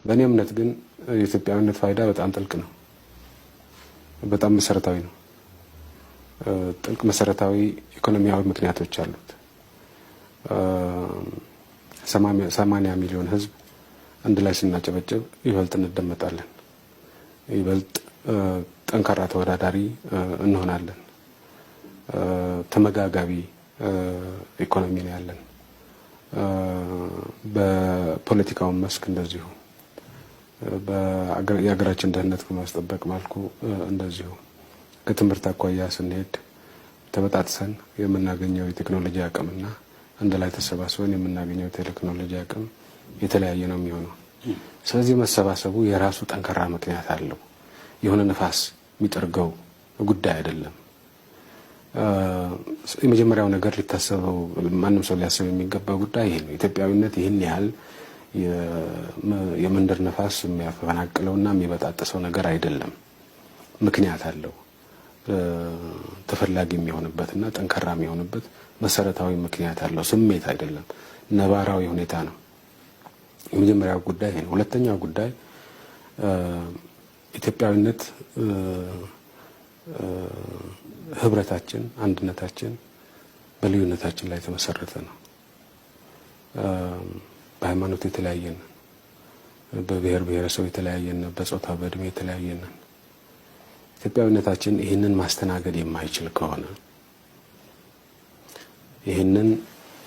በእኔ እምነት ግን የኢትዮጵያዊነት ፋይዳ በጣም ጥልቅ ነው፣ በጣም መሰረታዊ ነው። ጥልቅ መሰረታዊ ኢኮኖሚያዊ ምክንያቶች አሉት። 80 ሚሊዮን ህዝብ አንድ ላይ ስናጨበጭብ ይበልጥ እንደመጣለን፣ ይበልጥ ጠንካራ ተወዳዳሪ እንሆናለን። ተመጋጋቢ ኢኮኖሚ ነው ያለን። በፖለቲካው መስክ እንደዚሁ የሀገራችን ደህንነት በማስጠበቅ መልኩ እንደዚሁ ከትምህርት አኳያ ስንሄድ ተበጣጥሰን የምናገኘው የቴክኖሎጂ አቅምና አንድ ላይ ተሰባስበን የምናገኘው የቴክኖሎጂ አቅም የተለያየ ነው የሚሆነው። ስለዚህ መሰባሰቡ የራሱ ጠንካራ ምክንያት አለው። የሆነ ነፋስ የሚጠርገው ጉዳይ አይደለም። የመጀመሪያው ነገር ሊታሰበው ማንም ሰው ሊያስብ የሚገባው ጉዳይ ይሄ ነው። ኢትዮጵያዊነት ይህን ያህል የመንደር ነፋስ የሚያፈናቅለውና የሚበጣጥሰው ነገር አይደለም። ምክንያት አለው። ተፈላጊ የሚሆንበትና ጠንካራ የሚሆንበት መሰረታዊ ምክንያት አለው። ስሜት አይደለም፣ ነባራዊ ሁኔታ ነው። የመጀመሪያው ጉዳይ ይሄ ነው። ሁለተኛው ጉዳይ ኢትዮጵያዊነት ህብረታችን፣ አንድነታችን በልዩነታችን ላይ የተመሰረተ ነው። በሃይማኖት የተለያየን፣ በብሔር ብሔረሰብ የተለያየን፣ በጾታ በእድሜ የተለያየን። ኢትዮጵያዊነታችን ይህንን ማስተናገድ የማይችል ከሆነ፣ ይህንን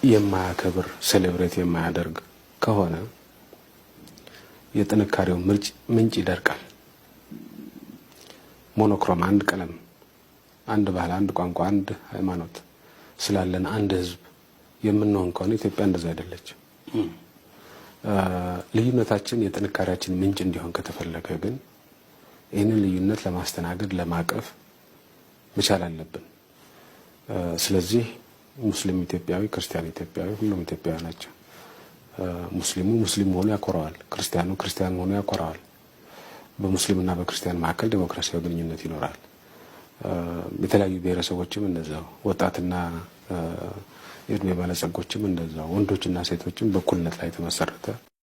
የማያከብር ሴሌብሬት የማያደርግ ከሆነ የጥንካሬው ምንጭ ይደርቃል። ሞኖክሮም፣ አንድ ቀለም፣ አንድ ባህል፣ አንድ ቋንቋ፣ አንድ ሃይማኖት ስላለን አንድ ህዝብ የምንሆን ከሆነ ኢትዮጵያ እንደዛ አይደለችም። ልዩነታችን የጥንካሬያችን ምንጭ እንዲሆን ከተፈለገ ግን ይህንን ልዩነት ለማስተናገድ ለማቀፍ መቻል አለብን። ስለዚህ ሙስሊም ኢትዮጵያዊ፣ ክርስቲያን ኢትዮጵያዊ፣ ሁሉም ኢትዮጵያዊ ናቸው። ሙስሊሙ ሙስሊም መሆኑ ያኮራዋል፣ ክርስቲያኑ ክርስቲያን መሆኑ ያኮራዋል። በሙስሊምና በክርስቲያን መካከል ዲሞክራሲያዊ ግንኙነት ይኖራል። የተለያዩ ብሔረሰቦችም እንደዛው፣ ወጣትና የእድሜ ባለጸጎችም እንደዛው፣ ወንዶችና ሴቶችም በእኩልነት ላይ የተመሰረተ